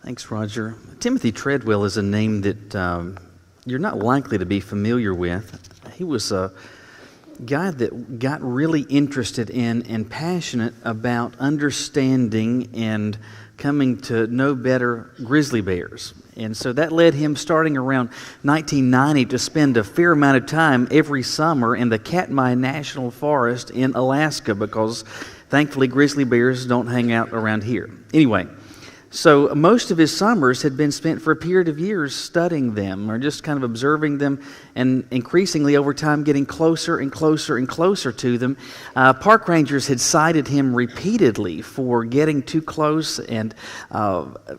Thanks, Roger. Timothy Treadwell is a name that you're not likely to be familiar with. He was a guy that got really interested in and passionate about understanding and coming to know better grizzly bears. And so that led him, starting around 1990, to spend a fair amount of time every summer in the Katmai National Forest in Alaska, because thankfully grizzly bears don't hang out around here. Anyway, so most of his summers had been spent for a period of years studying them, or just kind of observing them, and increasingly over time getting closer and closer and closer to them. Park rangers had cited him repeatedly for getting too close and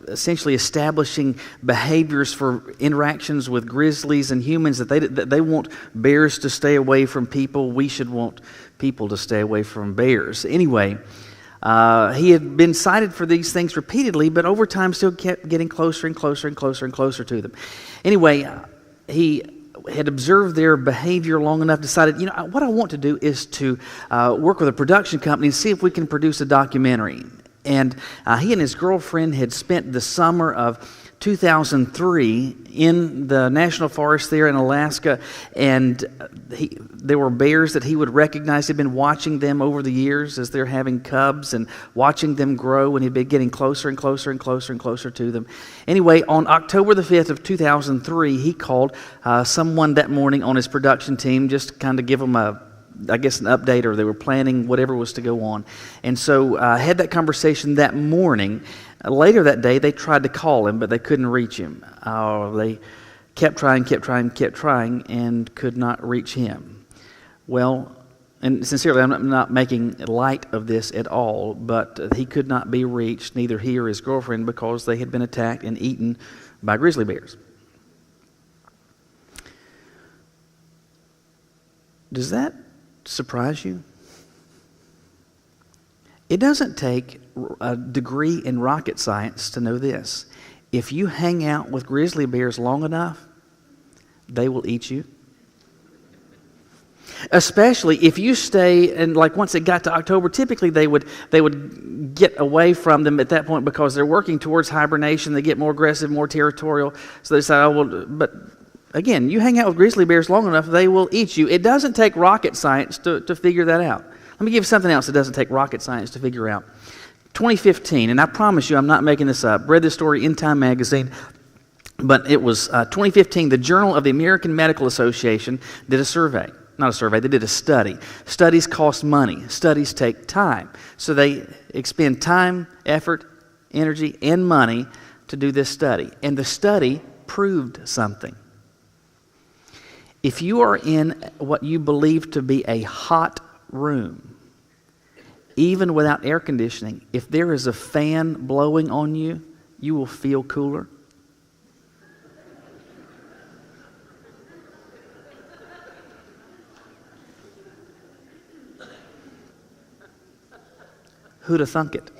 essentially establishing behaviors for interactions with grizzlies and humans that they want bears to stay away from people. We should want people to stay away from bears. Anyway, he had been cited for these things repeatedly, but over time still kept getting closer and closer and closer and closer to them. Anyway, he had observed their behavior long enough, decided, what I want to do is to work with a production company and see if we can produce a documentary. And he and his girlfriend had spent the summer of 2003 in the national forest there in Alaska, and there were bears that he would recognize. He'd been watching them over the years as they're having cubs and watching them grow, and he'd been getting closer and closer and closer and closer to them. Anyway, on October the 5th of 2003, he called someone that morning on his production team just to kind of give them an update, or they were planning whatever was to go on. And so had that conversation that morning. Later that day, they tried to call him, but they couldn't reach him. They kept trying, and could not reach him. Well, and sincerely, I'm not making light of this at all, but he could not be reached, neither he or his girlfriend, because they had been attacked and eaten by grizzly bears. Does that surprise you? It doesn't take a degree in rocket science to know this. If you hang out with grizzly bears long enough, they will eat you. Especially if you stay, and like once it got to October, typically they would get away from them at that point because they're working towards hibernation. They get more aggressive, more territorial. So they say, but again, you hang out with grizzly bears long enough, they will eat you. It doesn't take rocket science to figure that out. Let me give you something else that doesn't take rocket science to figure out. 2015, and I promise you I'm not making this up. Read this story in Time magazine, but it was 2015. The Journal of the American Medical Association did a survey. Not a survey, they did a study. Studies cost money. Studies take time. So they expend time, effort, energy, and money to do this study. And the study proved something. If you are in what you believe to be a hot room, even without air conditioning, if there is a fan blowing on you, you will feel cooler. Who'd have thunk it?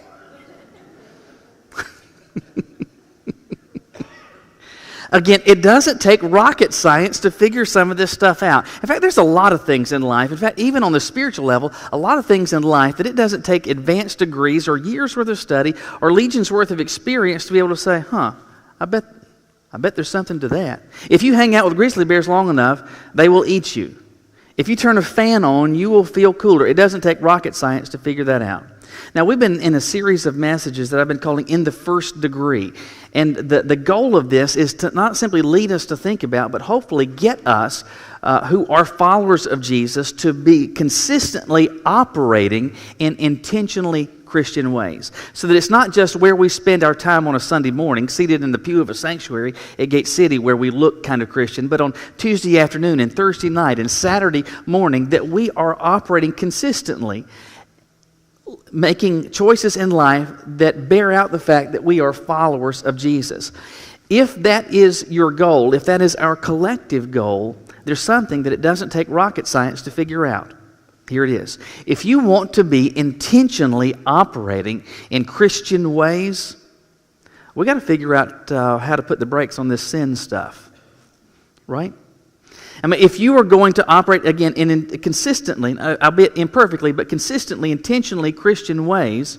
Again, it doesn't take rocket science to figure some of this stuff out. In fact, there's a lot of things in life. In fact, even on the spiritual level, a lot of things in life that it doesn't take advanced degrees or years worth of study or legions worth of experience to be able to say, I bet there's something to that. If you hang out with grizzly bears long enough, they will eat you. If you turn a fan on, you will feel cooler. It doesn't take rocket science to figure that out. Now, we've been in a series of messages that I've been calling In the First Degree. And the goal of this is to not simply lead us to think about, but hopefully get us who are followers of Jesus to be consistently operating in intentionally Christian ways. So that it's not just where we spend our time on a Sunday morning, seated in the pew of a sanctuary at Gate City where we look kind of Christian, but on Tuesday afternoon and Thursday night and Saturday morning, that we are operating consistently, making choices in life that bear out the fact that we are followers of Jesus. If that is your goal, if that is our collective goal, there's something that it doesn't take rocket science to figure out. Here it is. If you want to be intentionally operating in Christian ways, we got to figure out how to put the brakes on this sin stuff, right? I mean, if you are going to operate, again, consistently, albeit imperfectly, but consistently, intentionally Christian ways,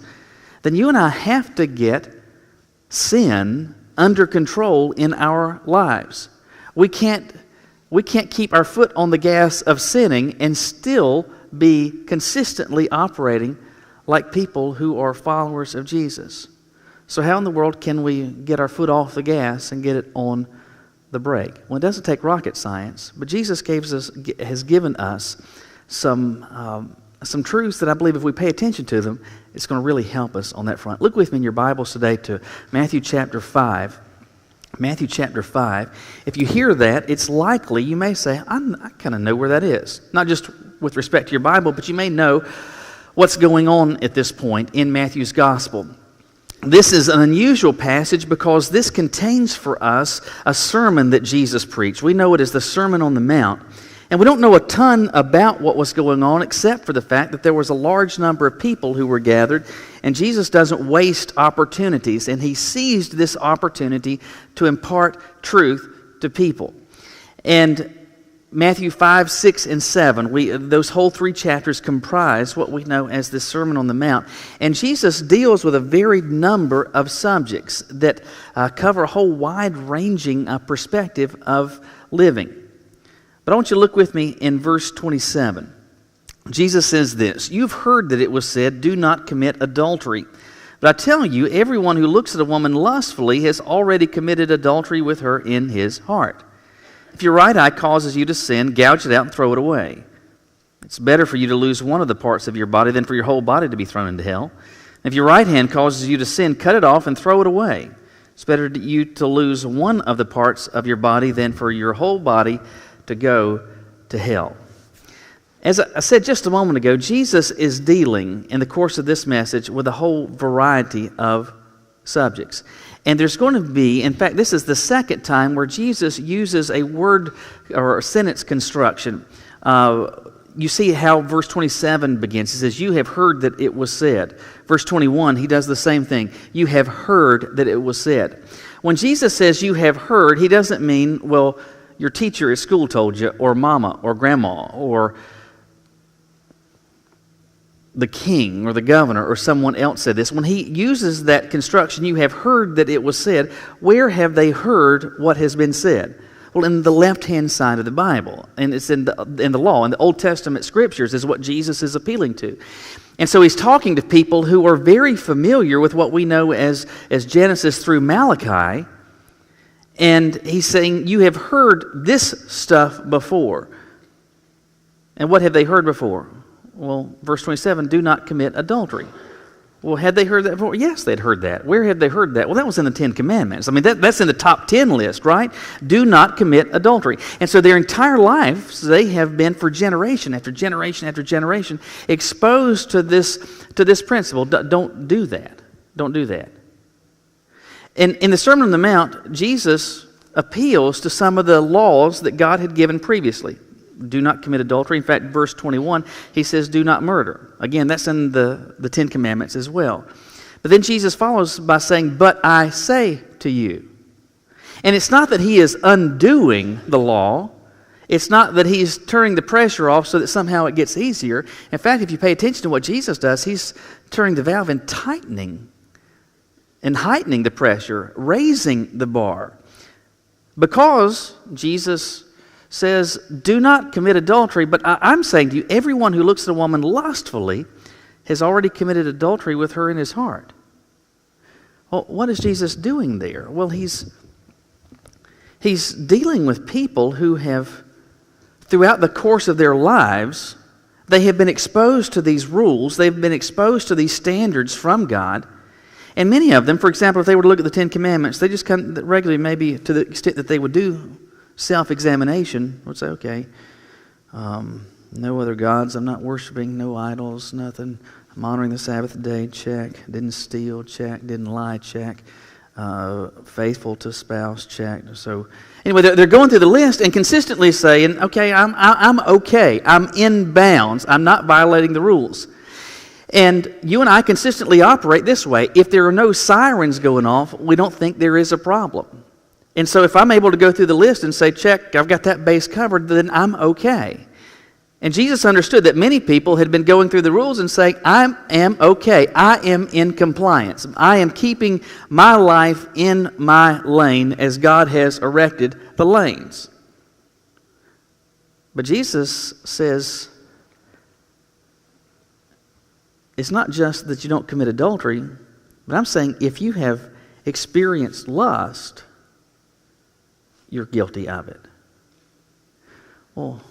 then you and I have to get sin under control in our lives. We can't keep our foot on the gas of sinning and still be consistently operating like people who are followers of Jesus. So how in the world can we get our foot off the gas and get it on the brake? Well, it doesn't take rocket science, but Jesus has given us some truths that I believe if we pay attention to them, it's going to really help us on that front. Look with me in your Bibles today to Matthew chapter 5. Matthew chapter 5. If you hear that, it's likely you may say, I kind of know where that is. Not just with respect to your Bible, but you may know what's going on at this point in Matthew's gospel. This is an unusual passage because this contains for us a sermon that Jesus preached. We know it as the Sermon on the Mount. And we don't know a ton about what was going on except for the fact that there was a large number of people who were gathered, and Jesus doesn't waste opportunities, and he seized this opportunity to impart truth to people. And Matthew 5, 6, and 7, those whole 3 chapters comprise what we know as the Sermon on the Mount. And Jesus deals with a varied number of subjects that cover a whole wide-ranging perspective of living. But I want you to look with me in verse 27. Jesus says this, "You've heard that it was said, 'Do not commit adultery.' But I tell you, everyone who looks at a woman lustfully has already committed adultery with her in his heart. If your right eye causes you to sin, gouge it out and throw it away. It's better for you to lose one of the parts of your body than for your whole body to be thrown into hell. If your right hand causes you to sin, cut it off and throw it away. It's better for you to lose one of the parts of your body than for your whole body to go to hell." As I said just a moment ago, Jesus is dealing in the course of this message with a whole variety of subjects. And there's going to be, in fact, this is the second time where Jesus uses a word or a sentence construction. You see how verse 27 begins. He says, "You have heard that it was said." Verse 21, he does the same thing. "You have heard that it was said." When Jesus says you have heard, he doesn't mean, well, your teacher at school told you, or mama, or grandma, or the king, or the governor, or someone else said this. When he uses that construction, you have heard that it was said, where have they heard what has been said? Well, in the left-hand side of the Bible, and it's in the law, in the Old Testament scriptures is what Jesus is appealing to. And so he's talking to people who are very familiar with what we know as Genesis through Malachi. And he's saying, you have heard this stuff before. And what have they heard before? Well, verse 27, "Do not commit adultery." Well, had they heard that before? Yes, they'd heard that. Where had they heard that? Well, that was in the 10 Commandments. I mean, that's in the top 10 list, right? Do not commit adultery. And so their entire lives, they have been for generation after generation after generation exposed to this principle. Don't do that. Don't do that. And in the Sermon on the Mount, Jesus appeals to some of the laws that God had given previously. Do not commit adultery. In fact, verse 21, he says, "Do not murder." Again, that's in the 10 Commandments as well. But then Jesus follows by saying, "But I say to you." And it's not that he is undoing the law. It's not that he's turning the pressure off so that somehow it gets easier. In fact, if you pay attention to what Jesus does, he's turning the valve and tightening and heightening the pressure, raising the bar. Because Jesus says, "Do not commit adultery," but I'm saying to you, everyone who looks at a woman lustfully has already committed adultery with her in his heart. Well, what is Jesus doing there? Well, he's dealing with people who have, throughout the course of their lives, they have been exposed to these rules, they've been exposed to these standards from God. And many of them, for example, if they were to look at the 10 Commandments, they just come regularly, maybe to the extent that they would do self-examination, would say, okay, no other gods, I'm not worshiping, no idols, nothing. I'm honoring the Sabbath day, check. Didn't steal, check. Didn't lie, check. Faithful to spouse, check. So anyway, they're going through the list and consistently saying, okay, I'm okay. I'm in bounds. I'm not violating the rules. And you and I consistently operate this way. If there are no sirens going off, we don't think there is a problem. And so if I'm able to go through the list and say, check, I've got that base covered, then I'm okay. And Jesus understood that many people had been going through the rules and saying, I am okay. I am in compliance. I am keeping my life in my lane as God has erected the lanes. But Jesus says, it's not just that you don't commit adultery, but I'm saying if you have experienced lust, you're guilty of it. Well,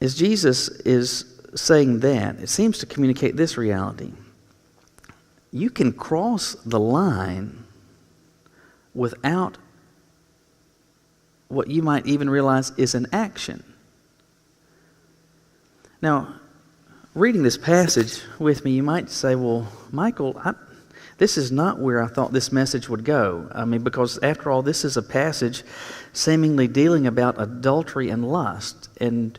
as Jesus is saying that, it seems to communicate this reality. You can cross the line without what you might even realize is an action. Now, reading this passage with me, you might say, well, Michael, this is not where I thought this message would go. I mean, because after all, this is a passage seemingly dealing about adultery and lust. And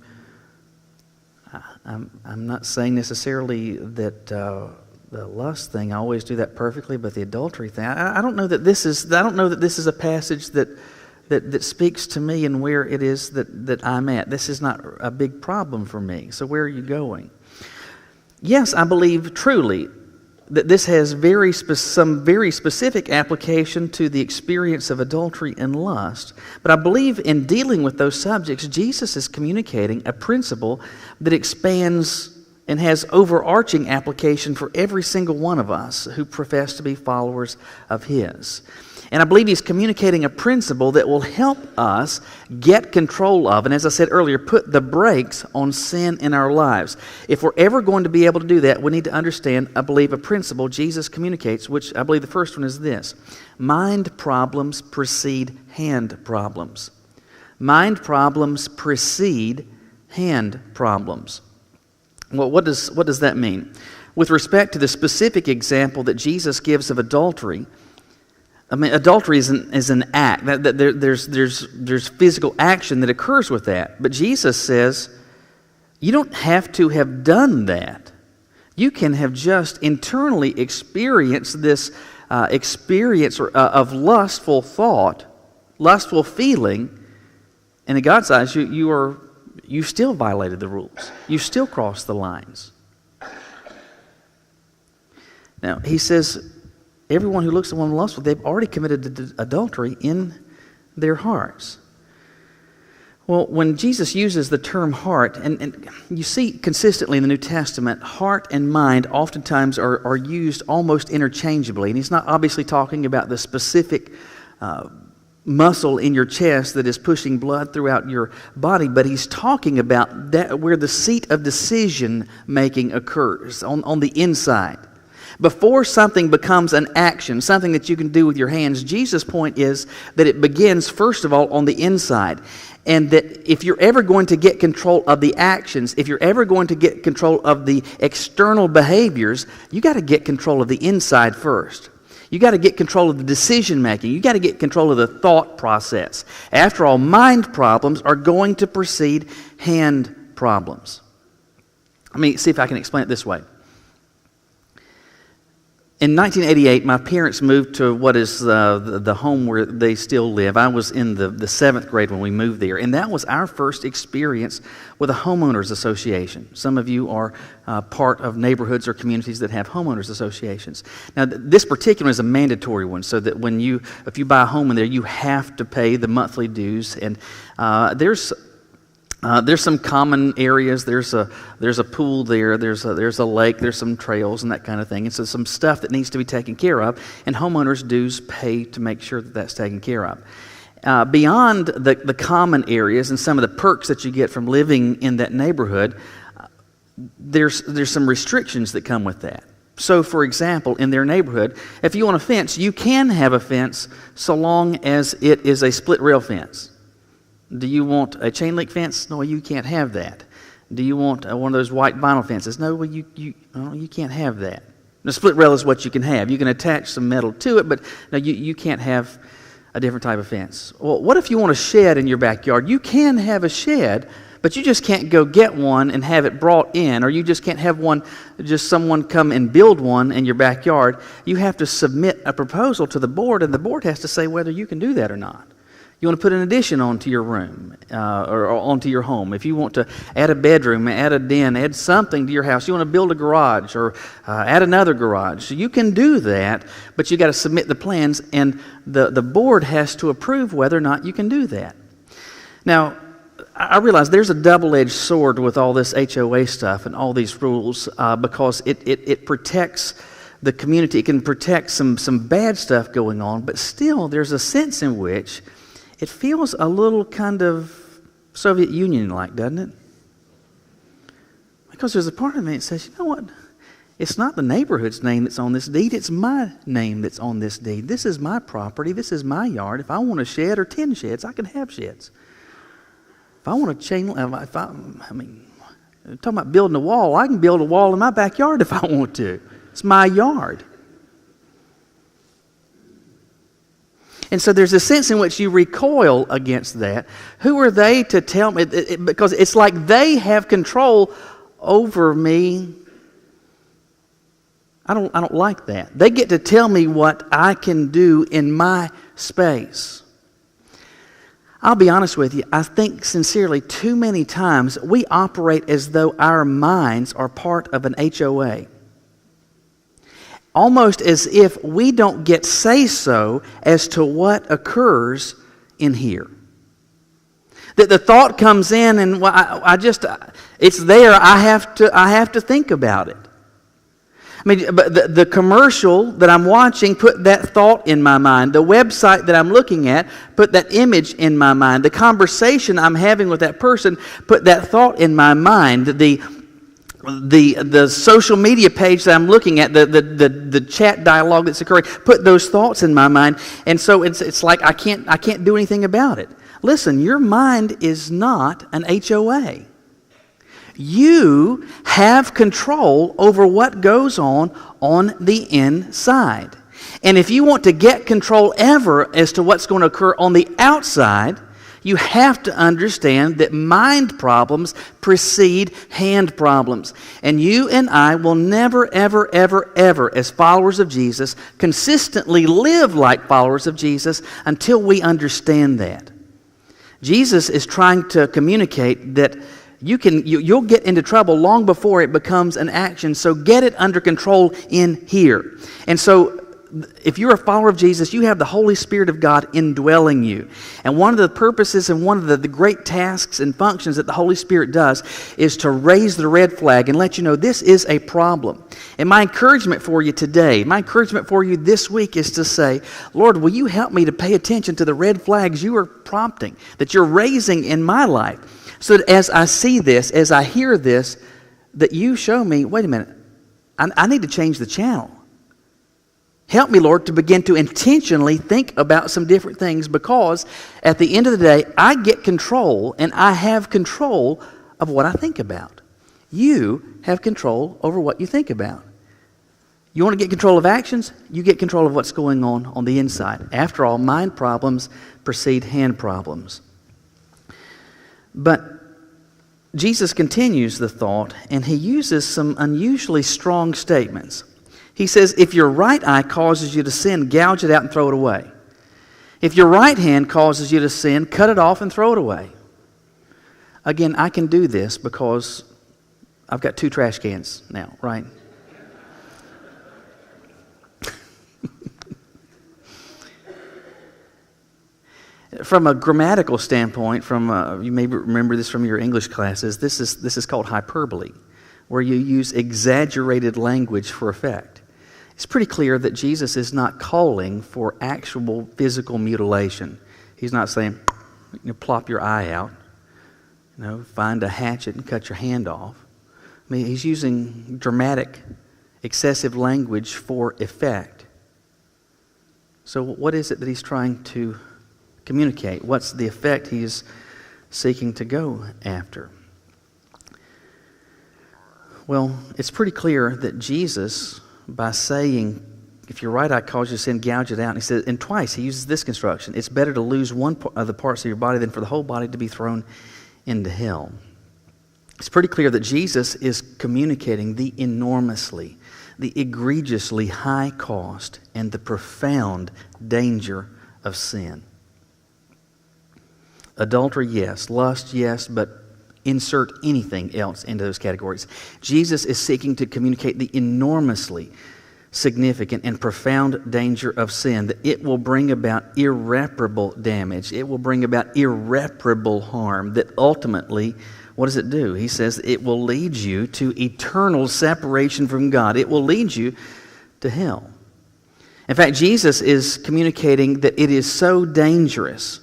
I'm not saying necessarily that the lust thing, I always do that perfectly, but the adultery thing, I don't know that this is a passage that speaks to me and where it is that I'm at. This is not a big problem for me. So where are you going? Yes, I believe truly that this has some very specific application to the experience of adultery and lust. But I believe in dealing with those subjects, Jesus is communicating a principle that expands and has overarching application for every single one of us who profess to be followers of His. And I believe He's communicating a principle that will help us get control of, and as I said earlier, put the brakes on sin in our lives. If we're ever going to be able to do that, we need to understand, I believe, a principle Jesus communicates, which I believe the first one is this: mind problems precede hand problems. Mind problems precede hand problems. Well, what does that mean? With respect to the specific example that Jesus gives of adultery, I mean, adultery is an act. There's physical action that occurs with that. But Jesus says, you don't have to have done that. You can have just internally experienced this experience of lustful thought, lustful feeling, and in God's eyes, you still violated the rules. You still crossed the lines. Now, He says, everyone who looks at one lustful, they've already committed adultery in their hearts. Well, when Jesus uses the term heart, and you see consistently in the New Testament, heart and mind oftentimes are used almost interchangeably. And He's not obviously talking about the specific muscle in your chest that is pushing blood throughout your body, but He's talking about that where the seat of decision making occurs, on the inside. Before something becomes an action, something that you can do with your hands, Jesus' point is that it begins, first of all, on the inside. And that if you're ever going to get control of the actions, if you're ever going to get control of the external behaviors, you got to get control of the inside first. You got to get control of the decision making. You got to get control of the thought process. After all, mind problems are going to precede hand problems. Let me see if I can explain it this way. In 1988, my parents moved to what is the home where they still live. I was in the 7th grade when we moved there, and that was our first experience with a homeowners association. Some of you are part of neighborhoods or communities that have homeowners associations. Now, this particular is a mandatory one, so that if you buy a home in there, you have to pay the monthly dues, and there's some common areas. There's a pool there. There's a lake. There's some trails and that kind of thing. And so some stuff that needs to be taken care of. And homeowners dues pay to make sure that that's taken care of. Beyond the common areas and some of the perks that you get from living in that neighborhood, there's some restrictions that come with that. So, for example, in their neighborhood, if you want a fence, you can have a fence so long as it is a split rail fence. Do you want a chain link fence? No, you can't have that. Do you want one of those white vinyl fences? No, well, you can't have that. The split rail is what you can have. You can attach some metal to it, but no, you can't have a different type of fence. Well, what if you want a shed in your backyard? You can have a shed, but you just can't go get one and have it brought in, or you just can't have one, just someone come and build one in your backyard. You have to submit a proposal to the board, and the board has to say whether you can do that or not. You want to put an addition onto your room or onto your home. If you want to add a bedroom, add a den, add something to your house. You want to build a garage or add another garage. So you can do that, but you got to submit the plans, and the board has to approve whether or not you can do that. Now, I realize there's a double-edged sword with all this HOA stuff and all these rules because it protects the community. It can protect some bad stuff going on, but still there's a sense in which it feels a little kind of Soviet Union-like, doesn't it? Because there's a part of me that says, you know what? It's not the neighborhood's name that's on this deed. It's my name that's on this deed. This is my property. This is my yard. If I want a shed or 10 sheds, I can have sheds. If I want to talking about building a wall, I can build a wall in my backyard if I want to. It's my yard. And so there's a sense in which you recoil against that. Who are they to tell me? Because it's like they have control over me. I don't like that. They get to tell me what I can do in my space. I'll be honest with you, I think sincerely too many times we operate as though our minds are part of an HOA. Almost as if we don't get say-so as to what occurs in here. That the thought comes in and it's there, I have to think about it. I mean, but the commercial that I'm watching put that thought in my mind. The website that I'm looking at put that image in my mind. The conversation I'm having with that person put that thought in my mind. The social media page that I'm looking at, the chat dialogue that's occurring, put those thoughts in my mind. And so it's like I can't do anything about it. Listen, your mind is not an HOA. You have control over what goes on the inside. And if you want to get control ever as to what's going to occur on the outside, you have to understand that mind problems precede hand problems. And you and I will never, ever, ever, ever, as followers of Jesus, consistently live like followers of Jesus until we understand that. Jesus is trying to communicate that you'll get into trouble long before it becomes an action, so get it under control in here. And so if you're a follower of Jesus, you have the Holy Spirit of God indwelling you. And one of the purposes and one of the great tasks and functions that the Holy Spirit does is to raise the red flag and let you know this is a problem. And my encouragement for you today, my encouragement for you this week is to say, Lord, will you help me to pay attention to the red flags you are prompting, that you're raising in my life, so that as I see this, as I hear this, that you show me, wait a minute, I need to change the channel. Help me, Lord, to begin to intentionally think about some different things, because at the end of the day, I get control and I have control of what I think about. You have control over what you think about. You want to get control of actions? You get control of what's going on the inside. After all, mind problems precede hand problems. But Jesus continues the thought, and he uses some unusually strong statements. He says, if your right eye causes you to sin, gouge it out and throw it away. If your right hand causes you to sin, cut it off and throw it away. Again, I can do this because I've got 2 trash cans now, right? From a grammatical standpoint, you may remember this from your English classes, this is called hyperbole, where you use exaggerated language for effect. It's pretty clear that Jesus is not calling for actual physical mutilation. He's not saying, plop your eye out, find a hatchet and cut your hand off. I mean, he's using dramatic, excessive language for effect. So what is it that he's trying to communicate? What's the effect he's seeking to go after? Well, it's pretty clear that Jesus, by saying, if your right eye causes you to sin, gouge it out, and he says, and twice he uses this construction, it's better to lose one of the parts of your body than for the whole body to be thrown into hell. It's pretty clear that Jesus is communicating the enormously, the egregiously high cost and the profound danger of sin. Adultery, yes. Lust, yes, but insert anything else into those categories. Jesus is seeking to communicate the enormously significant and profound danger of sin, that it will bring about irreparable damage. It will bring about irreparable harm, that ultimately, what does it do? He says it will lead you to eternal separation from God. It will lead you to hell. In fact, Jesus is communicating that it is so dangerous,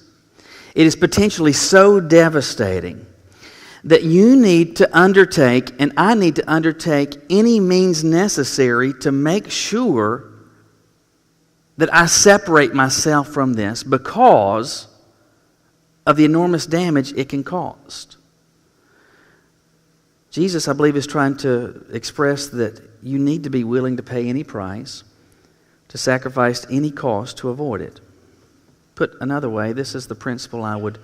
it is potentially so devastating, that you need to undertake, and I need to undertake, any means necessary to make sure that I separate myself from this because of the enormous damage it can cause. Jesus, I believe, is trying to express that you need to be willing to pay any price, to sacrifice any cost to avoid it. Put another way, this is the principle I would,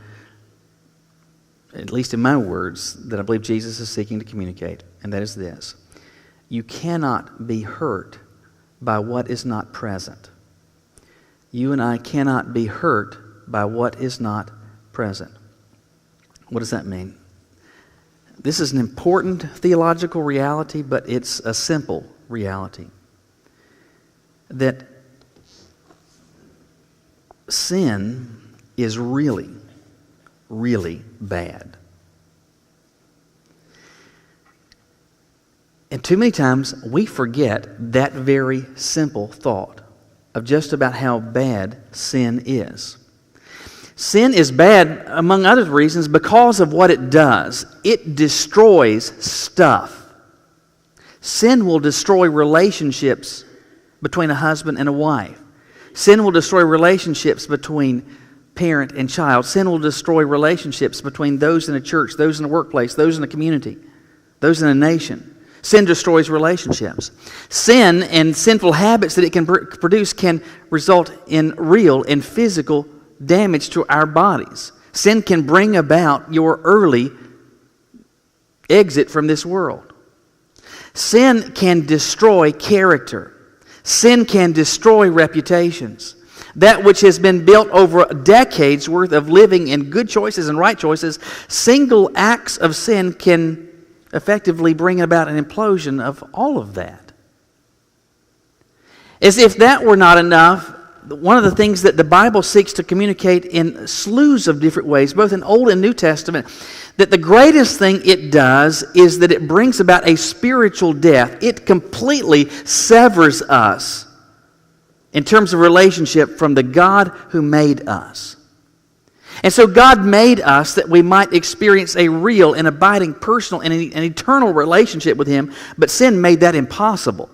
at least in my words, that I believe Jesus is seeking to communicate, and that is this. You cannot be hurt by what is not present. You and I cannot be hurt by what is not present. What does that mean? This is an important theological reality, but it's a simple reality. That sin is really, really bad. And too many times we forget that very simple thought of just about how bad sin is. Sin is bad, among other reasons, because of what it does. It destroys stuff. Sin will destroy relationships between a husband and a wife. Sin will destroy relationships between parent and child. Sin will destroy relationships between those in a church, those in a workplace, those in a community, those in a nation. Sin destroys relationships. Sin and sinful habits that it can produce can result in real and physical damage to our bodies. Sin can bring about your early exit from this world. Sin can destroy character. Sin can destroy reputations. That which has been built over decades worth of living in good choices and right choices, single acts of sin can effectively bring about an implosion of all of that. As if that were not enough, one of the things that the Bible seeks to communicate in slews of different ways, both in Old and New Testament, that the greatest thing it does is that it brings about a spiritual death. It completely severs us in terms of relationship from the God who made us. And so God made us that we might experience a real and abiding personal and an eternal relationship with Him, but sin made that impossible.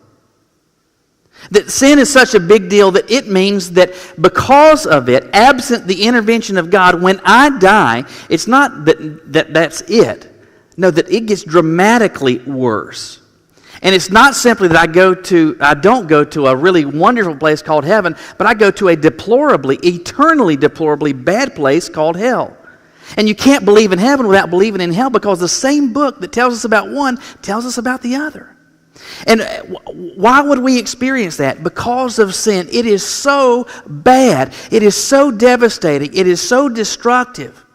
That sin is such a big deal that it means that because of it, absent the intervention of God, when I die, it's not that's it. No, that it gets dramatically worse. And it's not simply that I don't go to a really wonderful place called heaven, but I go to a eternally deplorably bad place called hell. And you can't believe in heaven without believing in hell, because the same book that tells us about one tells us about the other. And why would we experience that? Because of sin. It is so bad. It is so devastating. It is so destructive.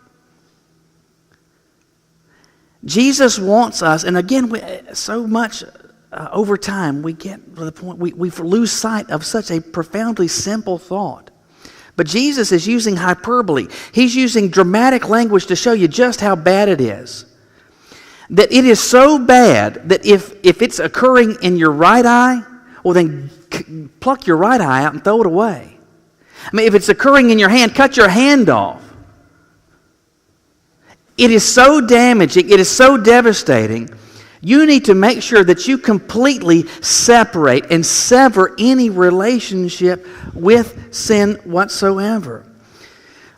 Jesus wants us, and again, so much over time we get to the point we lose sight of such a profoundly simple thought. But Jesus is using hyperbole. He's using dramatic language to show you just how bad it is. That it is so bad that if it's occurring in your right eye, well then pluck your right eye out and throw it away. I mean, if it's occurring in your hand, cut your hand off. It is so damaging, it is so devastating. You need to make sure that you completely separate and sever any relationship with sin whatsoever.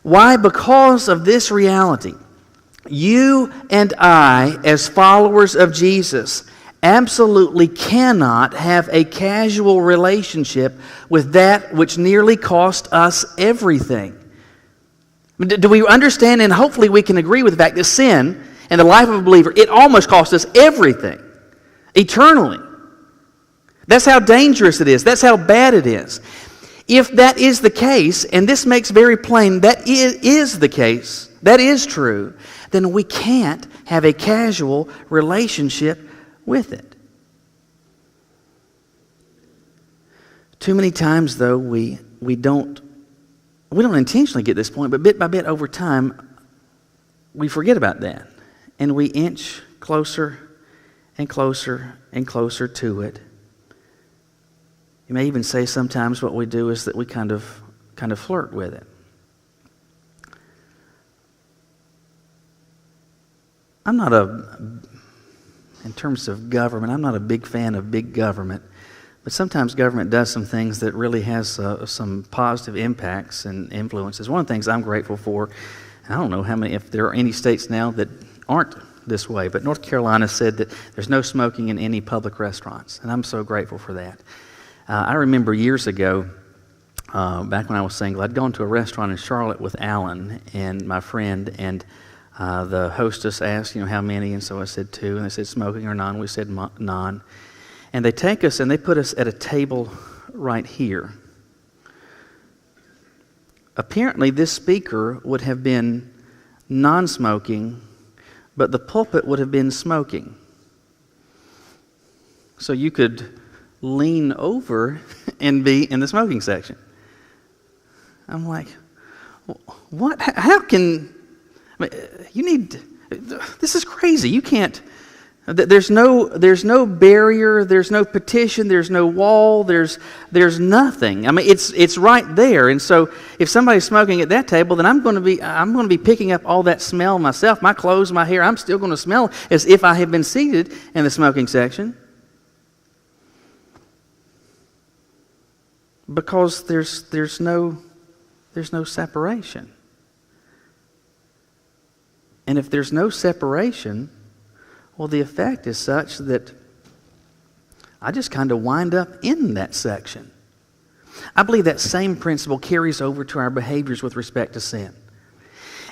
Why? Because of this reality. You and I, as followers of Jesus, absolutely cannot have a casual relationship with that which nearly cost us everything. Do we understand? And hopefully we can agree with the fact that sin in the life of a believer, it almost costs us everything, eternally. That's how dangerous it is. That's how bad it is. If that is the case, and this makes very plain that it is the case, that is true, then we can't have a casual relationship with it. Too many times, though, we don't intentionally get this point, but bit by bit over time, we forget about that. And we inch closer and closer and closer to it. You may even say sometimes what we do is that we kind of flirt with it. In terms of government, I'm not a big fan of big government. But sometimes government does some things that really has some positive impacts and influences. One of the things I'm grateful for, and I don't know if there are any states now that aren't this way, but North Carolina said that there's no smoking in any public restaurants, and I'm so grateful for that. I remember years ago, back when I was single, I'd gone to a restaurant in Charlotte with Alan and my friend, and the hostess asked, how many, and so I said 2, and they said smoking or non. We said non. And they take us and they put us at a table right here. Apparently, this speaker would have been non-smoking, but the pulpit would have been smoking. So you could lean over and be in the smoking section. I'm like, what? How can... this is crazy. You can't... There's no barrier, there's no petition, there's no wall, there's nothing. It's right there. And so if somebody's smoking at that table, then I'm going to be picking up all that smell myself. My clothes, my hair, I'm still going to smell as if I had been seated in the smoking section. Because there's no separation. And if there's no separation, well, the effect is such that I just kind of wind up in that section. I believe that same principle carries over to our behaviors with respect to sin.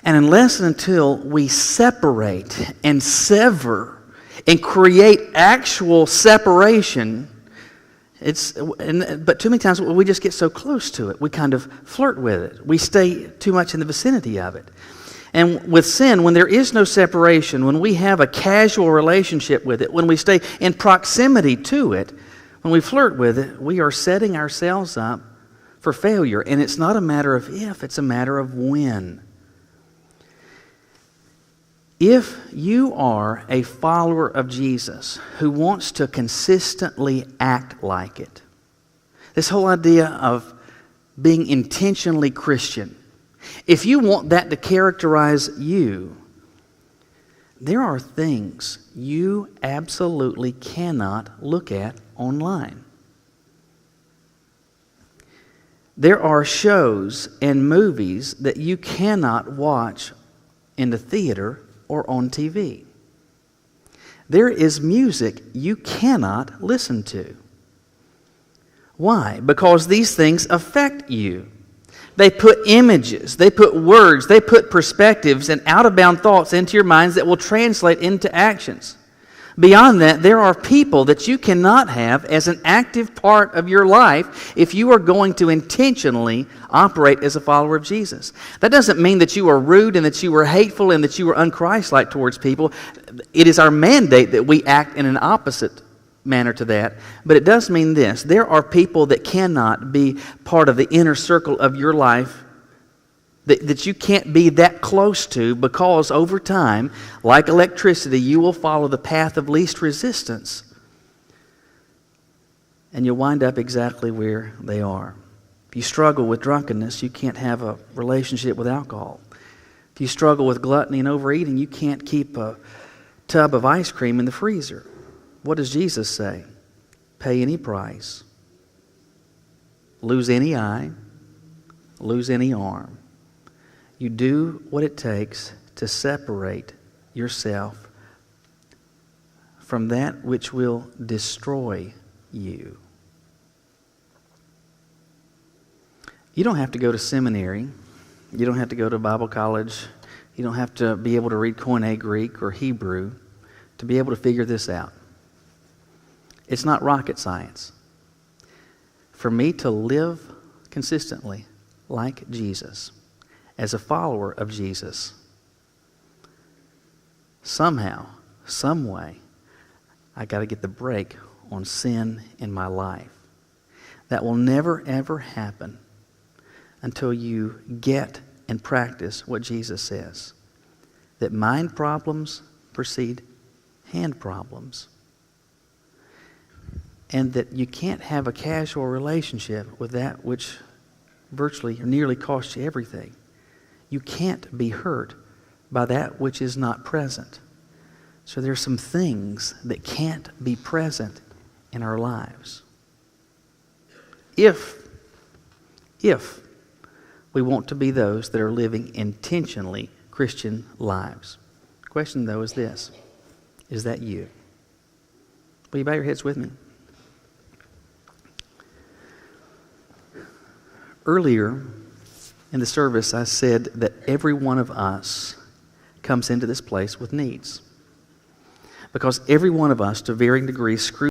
And unless and until we separate and sever and create actual separation, but too many times we just get so close to it. We kind of flirt with it. We stay too much in the vicinity of it. And with sin, when there is no separation, when we have a casual relationship with it, when we stay in proximity to it, when we flirt with it, we are setting ourselves up for failure. And it's not a matter of if, it's a matter of when. If you are a follower of Jesus who wants to consistently act like it, this whole idea of being intentionally Christian, if you want that to characterize you, there are things you absolutely cannot look at online. There are shows and movies that you cannot watch in the theater or on TV. There is music you cannot listen to. Why? Because these things affect you. They put images, they put words, they put perspectives and out-of-bound thoughts into your minds that will translate into actions. Beyond that, there are people that you cannot have as an active part of your life if you are going to intentionally operate as a follower of Jesus. That doesn't mean that you are rude and that you are hateful and that you are unchristlike towards people. It is our mandate that we act in an opposite manner to that. But it does mean this: there are people that cannot be part of the inner circle of your life that you can't be that close to, because over time, like electricity, you will follow the path of least resistance and you'll wind up exactly where they are. If you struggle with drunkenness, you can't have a relationship with alcohol. If you struggle with gluttony and overeating, you can't keep a tub of ice cream in the freezer. What does Jesus say? Pay any price, lose any eye, lose any arm. You do what it takes to separate yourself from that which will destroy you. You don't have to go to seminary. You don't have to go to Bible college. You don't have to be able to read Koine Greek or Hebrew to be able to figure this out. It's not rocket science. For me to live consistently like Jesus, as a follower of Jesus, somehow, some way, I got to get the brake on sin in my life. That will never, ever happen until you get and practice what Jesus says, that mind problems precede hand problems, and that you can't have a casual relationship with that which virtually or nearly costs you everything. You can't be hurt by that which is not present. So there's some things that can't be present in our lives. If we want to be those that are living intentionally Christian lives. The question, though, is this. Is that you? Will you bow your heads with me? Earlier in the service, I said that every one of us comes into this place with needs. Because every one of us, to varying degrees, screws